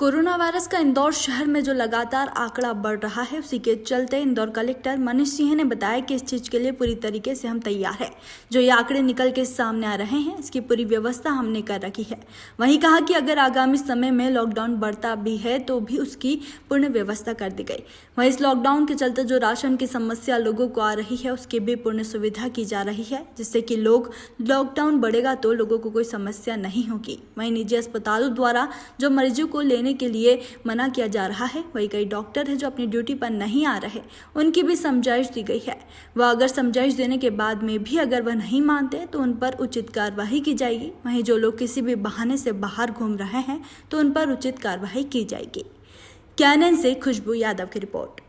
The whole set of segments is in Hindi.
कोरोना वायरस का इंदौर शहर में जो लगातार आंकड़ा बढ़ रहा है, उसी के चलते इंदौर कलेक्टर मनीष सिंह ने बताया कि इस चीज के लिए पूरी तरीके से हम तैयार हैं। जो ये आंकड़े निकल के सामने आ रहे हैं, इसकी पूरी व्यवस्था हमने कर रखी है। वहीं कहा कि अगर आगामी समय में लॉकडाउन बढ़ता भी है तो भी उसकी पूर्ण व्यवस्था कर दी गई। वहीं इस लॉकडाउन के चलते जो राशन की समस्या लोगों को आ रही है, उसकी भी पूर्ण सुविधा की जा रही है, जिससे कि लॉकडाउन बढ़ेगा तो लोगों को कोई समस्या नहीं होगी। वहीं निजी अस्पतालों द्वारा जो मरीजों को लेने के लिए मना किया जा रहा है, वही कई डॉक्टर हैं जो अपनी ड्यूटी पर नहीं आ रहे, उनकी भी समझाइश दी गई है। वह अगर समझाइश देने के बाद में भी अगर वह नहीं मानते तो उन पर उचित कार्रवाई की जाएगी। वहीं जो लोग किसी भी बहाने से बाहर घूम रहे हैं तो उन पर उचित कार्रवाई की जाएगी। कैनन से खुशबू यादव की रिपोर्ट।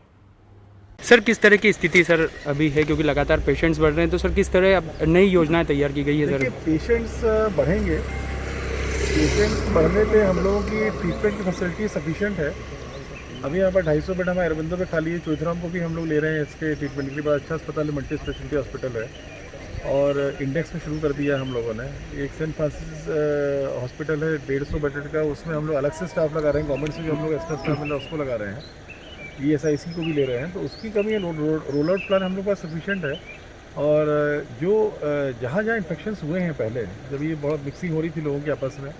सर, किस तरह की स्थिति सर अभी है, क्योंकि लगातार पेशेंट्स बढ़ रहे हैं, तो सर किस तरह अब नई योजनाएं तैयार की गई है? सर पेशेंट्स बढ़ेंगे, पेशेंट्स बढ़ने पे हम लोगों की ट्रीटमेंट की फैसिलिटी सफिशिएंट है। अभी यहाँ पर 250 बेड हमारे अरविंदो पे खाली है। चौधराम को भी हम लोग ले रहे हैं इसके ट्रीटमेंट के लिए। बड़ा अच्छा अस्पताल है, मल्टी स्पेशलिटी हॉस्पिटल है और इंडेक्स में शुरू कर दिया है हम लोगों ने। एक सेंट फ्रांसिस हॉस्पिटल है 150 बेड का, उसमें हम लोग अलग से स्टाफ लगा रहे हैं। गवर्नमेंट से जो हम लोग एक्स्ट्रा स्टाफ मिला उसको लगा रहे हैं। ESIC को भी ले रहे हैं, तो उसकी कमी है। रोल आउट प्लान हम लोग का सफिशिएंट है। और जो जहाँ इन्फेक्शंस हुए हैं पहले, जब ये बहुत मिक्सिंग हो रही थी लोगों के आपस में,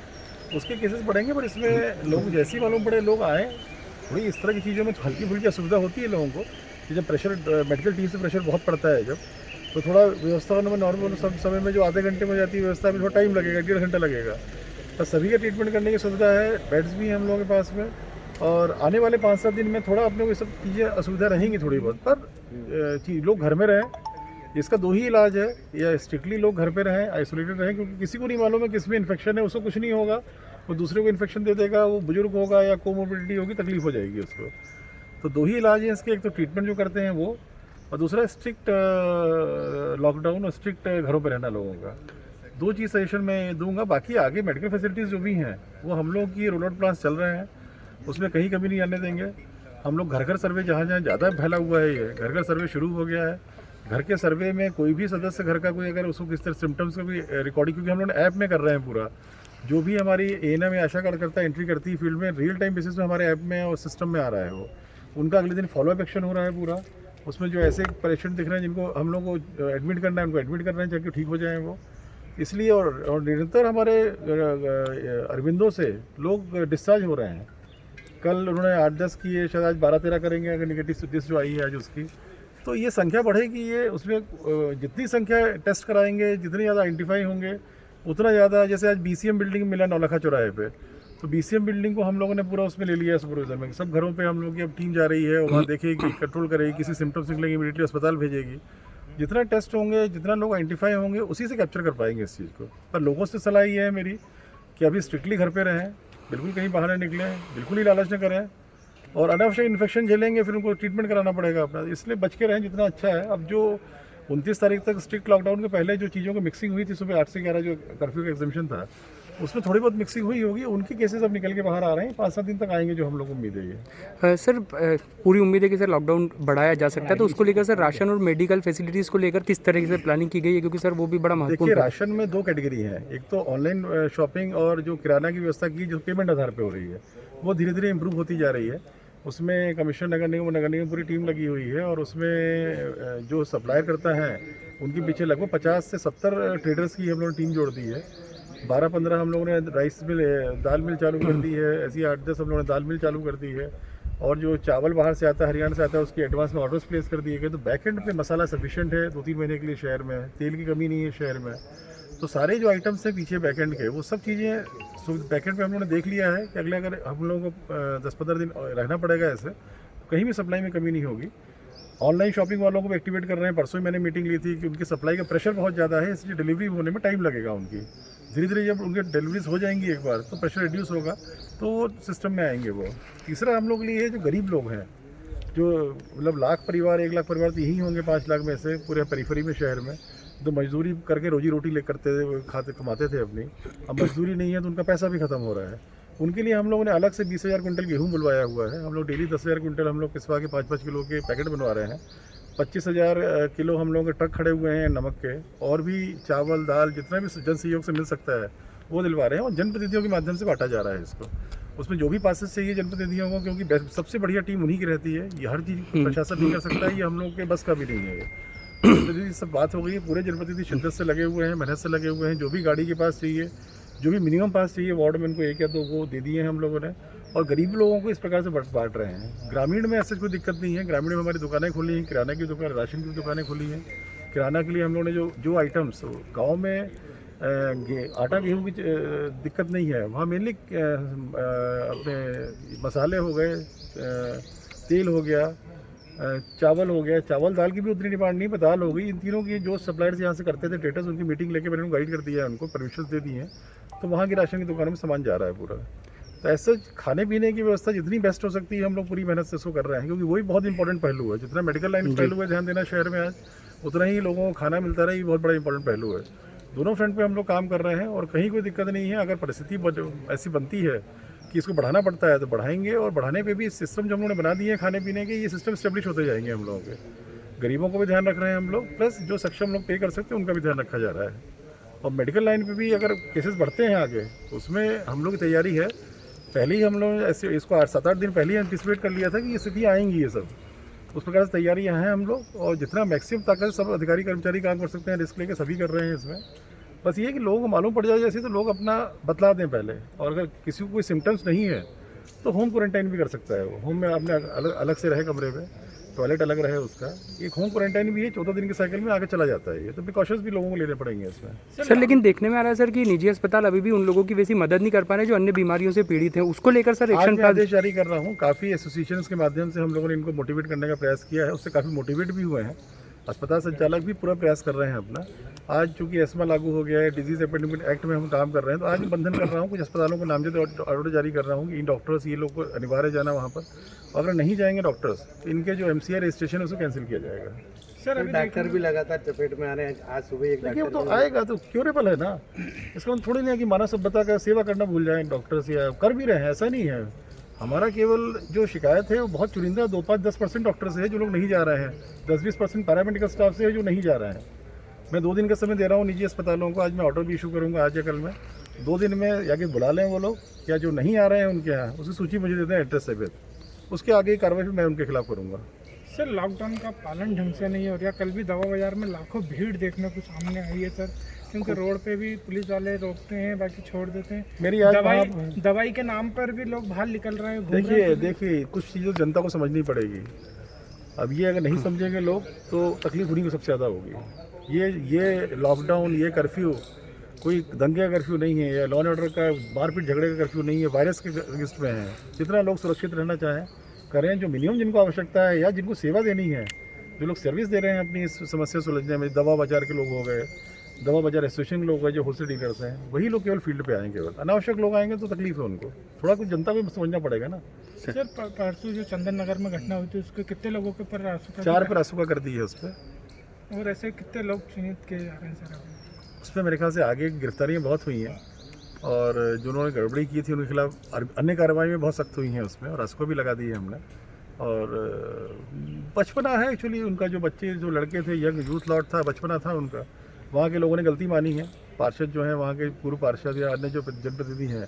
उसके केसेस बढ़ेंगे। पर इसमें लोग जैसे ही मालूम पड़े लोग आए, थोड़ी इस तरह की चीज़ों में हल्की फुल्की असुविधा होती है लोगों को कि जब प्रेशर मेडिकल टीम से प्रेशर बहुत पड़ता है, जब तो थोड़ा व्यवस्था होने में नॉर्मल समय में जो आधे घंटे में जाती है व्यवस्था में थोड़ा टाइम लगेगा, 1.5 घंटा लगेगा। पर सभी का ट्रीटमेंट करने की सुविधा है, बेड्स भी हैं हम लोगों के पास में। और आने वाले 5-7 दिन में थोड़ा अपने को ये सब चीज़ें असुविधा रहेंगी थोड़ी बहुत, पर लोग घर में रहें। इसका 2 ही इलाज है, या स्ट्रिक्टली लोग घर पे रहें, आइसोलेटेड रहें, क्योंकि किसी को नहीं मालूम है किस में इन्फेक्शन है। उसको कुछ नहीं होगा, वो दूसरे को इन्फेक्शन दे देगा, वो बुजुर्ग होगा या कोमोर्बिडिटी होगी, तकलीफ हो जाएगी उसको। तो 2 ही इलाज हैं इसके, एक तो ट्रीटमेंट जो करते हैं वो, और दूसरा स्ट्रिक्ट लॉकडाउन और स्ट्रिक्ट घरों पर रहना लोगों का। 2 चीज़ सजेशन मैं दूंगा। बाकी आगे मेडिकल फैसिलिटीज़ जो भी हैं वो हम लोग की रोल आउट प्लान्स चल रहे हैं, उसमें कहीं कमी नहीं आने देंगे। हम लोग घर घर सर्वे, जहाँ जहाँ ज़्यादा फैला हुआ है ये घर घर सर्वे शुरू हो गया है। घर के सर्वे में कोई भी सदस्य घर का कोई अगर उसको किस तरह सिम्टम्स का भी रिकॉर्डिंग, क्योंकि हम लोग ऐप में कर रहे हैं पूरा, जो भी हमारी ANM या आशा कार्यकर्ता एंट्री करती है फील्ड में, रियल टाइम बेसिस में हमारे ऐप में और सिस्टम में आ रहा है वो। उनका अगले दिन फॉलोअप एक्शन हो रहा है पूरा। उसमें जो ऐसे पेशेंट दिख रहे हैं जिनको हम लोग को एडमिट करना है, उनको एडमिट कर रहे हैं ताकि ठीक हो जाएँ वो। इसलिए और निरंतर हमारे अरविंदों से लोग डिस्चार्ज हो रहे हैं। कल उन्होंने 8-10 किए, शायद आज 12-13 करेंगे अगर निगेटिव लिस्ट जो आई है आज उसकी। तो ये संख्या बढ़ेगी। ये उसमें जितनी संख्या टेस्ट कराएंगे, जितने ज़्यादा आइडेंटिफाई होंगे, उतना ज़्यादा। जैसे आज BCM बिल्डिंग मिला नौलखा चौराहे पे, तो BCM बिल्डिंग को हम लोगों ने पूरा उसमें ले लिया है सुपरविजन में। सब घरों पे हम लोग की अब टीम जा रही है, वहाँ देखेगी, कंट्रोल करेगी, किसी सिम्टम्स निकलेंगे इमीडिएटली अस्पताल भेजेगी। जितना टेस्ट होंगे, जितना लोग आइडेंटिफाई होंगे, उसी से कैप्चर कर पाएंगे इस चीज़ को। पर लोगों से सलाह ये है मेरी कि अभी स्ट्रिक्टली घर पर रहें, बिल्कुल कहीं बाहर नहीं निकलें, बिल्कुल ही लालच न करें। और अनावश्यक इन्फेक्शन झेलेंगे फिर उनको ट्रीटमेंट कराना पड़ेगा अपना, इसलिए बच के रहें जितना अच्छा है। अब जो 29 तारीख तक स्ट्रिक्ट लॉकडाउन के पहले जो चीज़ों की मिक्सिंग हुई थी, सुबह 8 से 11 जो कर्फ्यू का एग्जाम्पशन था, उसमें थोड़ी बहुत मिक्सिंग हुई होगी। उनके केसेस अब निकल के बाहर आ रहे हैं, 5-7 दिन तक आएंगे, जो हम लोग को उम्मीद है ये। सर, पूरी उम्मीद है कि सर लॉकडाउन बढ़ाया जा सकता है, तो उसको लेकर सर राशन और मेडिकल फैसिलिटीज़ को लेकर किस तरीके से प्लानिंग की गई है, क्योंकि सर वो भी बड़ा महत्वपूर्ण। देखिए, राशन में 2 कैटेगरी है। एक तो ऑनलाइन शॉपिंग और जो किराना की व्यवस्था की जो पेमेंट आधार पर हो रही है, वो धीरे धीरे इम्प्रूव होती जा रही है। उसमें कमिश्नर नगर निगम पूरी टीम लगी हुई है, और उसमें जो सप्लायर करता है उनके पीछे लगभग 50 से 70 ट्रेडर्स की हम लोगों ने टीम जोड़ दी है। 12-15 हम लोगों ने राइस मिल, दाल मिल चालू कर दी है। ऐसी 8-10 हम लोगों ने दाल मिल चालू कर दी है। और जो चावल बाहर से आता है, हरियाणा से आता है, उसकी एडवांस में ऑर्डर्स प्लेस कर दिए गए। तो बैक एंड पे मसाला सफिशिएंट है 2-3 महीने के लिए शहर में। तेल की कमी नहीं है शहर में। तो सारे जो आइटम्स हैं पीछे बैक एंड के, वो सब चीज़ें बैक एंड पे हम लोगों ने देख लिया है कि अगले अगर हम लोगों को 10-15 दिन रहना पड़ेगा ऐसे, तो कहीं भी सप्लाई में कमी नहीं होगी। ऑनलाइन शॉपिंग वालों को भी एक्टिवेट कर रहे हैं। परसों ही मैंने मीटिंग ली थी कि उनकी सप्लाई का प्रेशर बहुत ज़्यादा है, इसलिए डिलीवरी होने में टाइम लगेगा उनकी। धीरे धीरे जब उनकी डिलीवरीज हो जाएंगी एक बार, तो प्रेशर रिड्यूस होगा, तो वो सिस्टम में आएंगे वो। तीसरा हम लोग के लिए जो गरीब लोग हैं, जो मतलब 1 लाख परिवार तो यही होंगे 5 लाख में से पूरे पेरिफेरी में शहर में, तो मजदूरी करके रोजी रोटी ले करते थे, कमाते थे अपनी। अब मजदूरी नहीं है तो उनका पैसा भी ख़त्म हो रहा है। उनके लिए हम लोगों ने अलग से 20,000 कुंटल गेहूँ बुलवाया हुआ है। हम लोग डेली 10,000 कुंटल हम लोग पिसवा के 5-5 किलो के पैकेट बनवा रहे हैं। 25,000 किलो हम लोगों के ट्रक खड़े हुए हैं नमक के, और भी चावल दाल जितना भी जन सहयोग से मिल सकता है वो दिलवा रहे हैं, और जनप्रतिनिधियों के माध्यम से बांटा जा रहा है इसको। उसमें जो भी पासेस चाहिए जनप्रतिनिधियों को, क्योंकि सबसे बढ़िया टीम उन्हीं की रहती है। ये हर चीज़ प्रशासन नहीं कर सकता है, ये हम लोग के बस का भी नहीं है। जनप्रतिनिधि सब बात हो गई है, पूरे जनप्रतिनिधि शिद्दत से लगे हुए हैं, मेहनत से लगे हुए हैं। जो भी गाड़ी के पास चाहिए, जो भी मिनिमम पास चाहिए वार्ड में उनको 1 या 2 वो दे दिए हैं हम लोगों ने, और गरीब लोगों को इस प्रकार से बांट रहे हैं। ग्रामीण में ऐसे कोई दिक्कत नहीं है। ग्रामीण में हमारी दुकानें खुली हैं, किराना की दुकान, राशन की दुकानें खुली हैं। किराना के लिए हम लोगों ने जो आइटम्स गाँव में आटा गेहूँ की दिक्कत नहीं है, वहाँ मेनली अपने मसाले हो गए, तेल हो गया, चावल हो गया। चावल दाल की भी उतनी डिमांड नहीं, पर दाल हो गई। इन तीनों की जो सप्लायर्स यहाँ से करते थे डेटर्स, उनकी मीटिंग लेके मैंने उनको गाइड कर दिया है, उनको परमिशन दे दी हैं, तो वहाँ की राशन की दुकानों में सामान जा रहा है पूरा। तो ऐसे खाने पीने की व्यवस्था जितनी बेस्ट हो सकती है हम लोग पूरी मेहनत से इसको कर रहे हैं, क्योंकि वही बहुत इंपॉर्टेंट पहलू है। जितना मेडिकल लाइन पहलू है ध्यान देना शहर में आज, उतना ही लोगों को खाना मिलता रहे, ये बहुत बड़ा इंपॉर्टेंट पहलू है। दोनों फ्रंट पे हम लोग काम कर रहे हैं और कहीं कोई दिक्कत नहीं है। अगर परिस्थिति ऐसी बनती है कि इसको बढ़ाना पड़ता है तो बढ़ाएंगे, और बढ़ाने पे भी सिस्टम जो हम लोगों ने बना दिए हैं खाने पीने के, ये सिस्टम स्टेब्लिश होते जाएंगे हम लोगों के। गरीबों को भी ध्यान रख रहे हैं हम लोग, प्लस जो सक्षम लोग पे कर सकते हैं उनका भी ध्यान रखा जा रहा है। और मेडिकल लाइन पे भी अगर केसेस बढ़ते हैं आगे, उसमें हम लोग की तैयारी है। पहले ही हम लोग ऐसे इसको 7-8 दिन पहले ही एंटिसिपेट कर लिया था कि ये स्थितियाँ आएंगी, ये सब उस प्रकार से तैयारियाँ हैं हम लोग। और जितना मैक्सिमम ताकत सब अधिकारी कर्मचारी काम कर सकते हैं, रिस्क लेकर सभी कर रहे हैं इसमें। बस ये कि लोगों को मालूम पड़ जाए जैसे, तो लोग अपना बतला दें पहले। और अगर किसी को कोई सिम्टम्स नहीं है तो होम क्वारंटाइन भी कर सकता है। वो होम में अपने अलग से रहे कमरे में, टॉयलेट अलग रहे उसका। एक होम क्वारंटाइन भी है, 14 दिन के साइकिल में आगे चला जाता है। ये तो प्रिकॉशंस भी लोगों को लेने पड़ेंगे इसमें। सर लेकिन देखने में आ रहा है सर कि निजी अस्पताल अभी भी उन लोगों की वैसी मदद नहीं कर पा रहे जो अन्य बीमारियों से पीड़ित हैं, उसको लेकर सर एक्शन प्लान आदेश जारी कर रहा हूँ। काफ़ी एसोसिएशंस के माध्यम से हम लोगों ने इनको मोटिवेट करने का प्रयास किया है, उससे काफ़ी मोटिवेट भी हुए हैं। अस्पताल संचालक भी पूरा प्रयास कर रहे हैं अपना। आज चूंकि एस्मा लागू हो गया है, डिजीज एपेंडेमिक एक्ट में हम काम कर रहे हैं, तो आज मैं बंधन कर रहा हूँ। कुछ अस्पतालों को नामजद ऑर्डर जारी कर रहा हूँ कि इन डॉक्टर्स, ये लोग को अनिवार्य जाना वहाँ पर। अगर नहीं जाएंगे डॉक्टर्स, तो इनके जो MCI रजिस्ट्रेशन है उसको कैंसिल किया जाएगा। सर अभी डॉक्टर भी लगातार चपेट में आ रहे हैं। आज सुबह एक देखिए, वो तो आएगा, तो क्योरेबल है ना। इसका मतलब थोड़ी नहीं है कि मानव सभ्यता का सेवा करना भूल जाएं डॉक्टर्स, या कर भी रहे हैं, ऐसा नहीं है। हमारा केवल जो शिकायत है वो बहुत चुनिंदा 2-5-10% डॉक्टर से है जो लोग नहीं जा रहे हैं। 10-20% पैरामेडिकल स्टाफ से है जो नहीं जा रहे हैं। मैं 2 दिन का समय दे रहा हूँ निजी अस्पतालों को। आज मैं ऑर्डर भी इशू करूँगा आज या कल में। 2 दिन में या कि बुला लें वो लोग, या जो नहीं आ रहे हैं उनके यहाँ उसकी सूची मुझे दे दें एड्रेस सहित। उसके आगे की कार्रवाई मैं उनके खिलाफ करूँगा। सर लॉकडाउन का पालन ढंग से नहीं हो रहा। कल भी दवा बाजार में लाखों भीड़ देखने को सामने आई है सर, क्योंकि रोड पे भी पुलिस वाले रोकते हैं, बाकी छोड़ देते हैं। मेरी आज दवाई के नाम पर भी लोग बाहर निकल रहे हैं। देखिए कुछ चीज़ें जनता को समझनी पड़ेगी। अब ये अगर नहीं समझेंगे लोग तो तकलीफ उन्हीं को सबसे ज़्यादा होगी। ये लॉकडाउन, ये कर्फ्यू कोई दंगे का कर्फ्यू नहीं है, या लॉ एंड ऑर्डर का मारपीट झगड़े का कर्फ्यू नहीं है। वायरस के अगेंस्ट में है। जितना लोग सुरक्षित रहना चाहें करें, जो मिनिमम जिनको आवश्यकता है या जिनको सेवा देनी है, जो लोग सर्विस दे रहे हैं अपनी इस समस्या सुलझने में, दवा बाजार के लोग हो गए, दवा बाजार एसोसिएशन लोग हैं, जो होलसेल डीलर्स हैं, वही लोग केवल फील्ड पे आएंगे। केवल अनावश्यक लोग आएंगे तो तकलीफ है उनको। थोड़ा कुछ जनता को समझना पड़ेगा ना। सर परसों जो चंदन नगर में घटना हुई थी उसके कितने लोगों के ऊपर 4 पर रासुका कर दी है उस पर, और ऐसे कितने लोग चिन्हित किए जा रहे हैं सर अभी? उस पर मेरे ख्याल से आगे गिरफ्तारियाँ बहुत हुई हैं, और जो उन्होंने गड़बड़ी की थी उनके खिलाफ अन्य कार्रवाई में बहुत सख्त हुई हैं उसमें, और रासुका भी लगा दी है हमने। और बचपना है एक्चुअली उनका, जो बच्चे जो लड़के थे, यंग यूथ लॉट था, बचपना था उनका। वहाँ के लोगों ने गलती मानी है। पार्षद जो हैं वहाँ के पूर्व पार्षद या अन्य जो जनप्रतिनिधि हैं,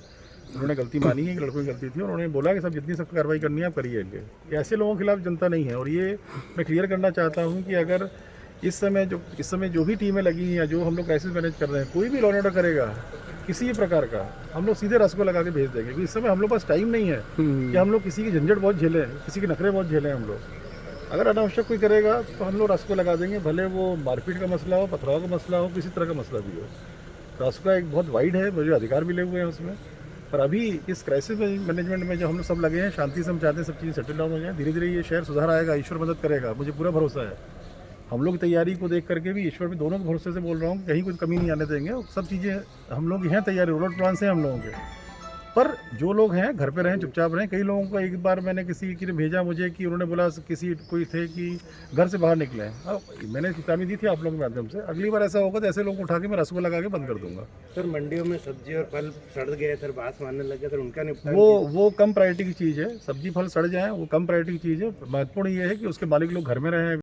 उन्होंने गलती मानी है कि लड़कों की गलती थी, और उन्होंने बोला कि सब जितनी सख्त कार्रवाई करनी है आप करिए। ऐसे लोगों के खिलाफ जनता नहीं है। और ये मैं क्लियर करना चाहता हूँ कि अगर इस समय जो भी टीमें लगी हैं या जो हम लोग क्राइसिस मैनेज कर रहे हैं, कोई भी लॉ एंड ऑर्डर करेगा किसी भी प्रकार का, हम लोग सीधे रास्ते लगा के भेज देंगे। क्योंकि इस समय हम लोग पास टाइम नहीं है कि हम लोग किसी की झंझट बहुत झेलें, किसी के नखरे बहुत झेलें। हम लोग अगर अनावश्यक कोई करेगा तो हम लोग रास्ते लगा देंगे, भले वो मारपीट का मसला हो, पथराव का मसला हो, किसी तरह का मसला भी हो। रास्ता एक बहुत वाइड है, मुझे अधिकार मिले हुए हैं उसमें। पर अभी इस क्राइसिस मैनेजमेंट में जो हम लोग सब लगे हैं, शांति से हम चाहते हैं सब चीज़ें सेटल डाउन हो जाए। धीरे धीरे ये शहर सुधार आएगा, ईश्वर मदद करेगा, मुझे पूरा भरोसा है। हम लोग की तैयारी को देख करके भी ईश्वर भी दोनों के भरोसे से बोल रहा हूँ, कहीं कोई कमी नहीं आने देंगे। सब चीज़ें हम लोग हैं तैयारी, रोड प्लान से हम लोगों के। पर जो लोग हैं घर पे रहें, चुपचाप रहें। कई लोगों का एक बार मैंने किसी ने भेजा मुझे कि उन्होंने बोला किसी कोई थे कि घर से बाहर निकले। अब मैंने चेतावनी दी थी आप लोगों के माध्यम से, अगली बार ऐसा होगा तो ऐसे लोगों को उठा के मैं रसगुल्ला लगा के बंद कर दूंगा। सर मंडियों में सब्जी और फल सड़ गए सर, बास मारने लगे सर, उनका निपटारा वो कम प्रायोरिटी की चीज़ है। सब्जी फल सड़ जाएँ वो कम प्रायोरिटी की चीज़ है। महत्वपूर्ण ये है कि उसके मालिक लोग घर में रहें।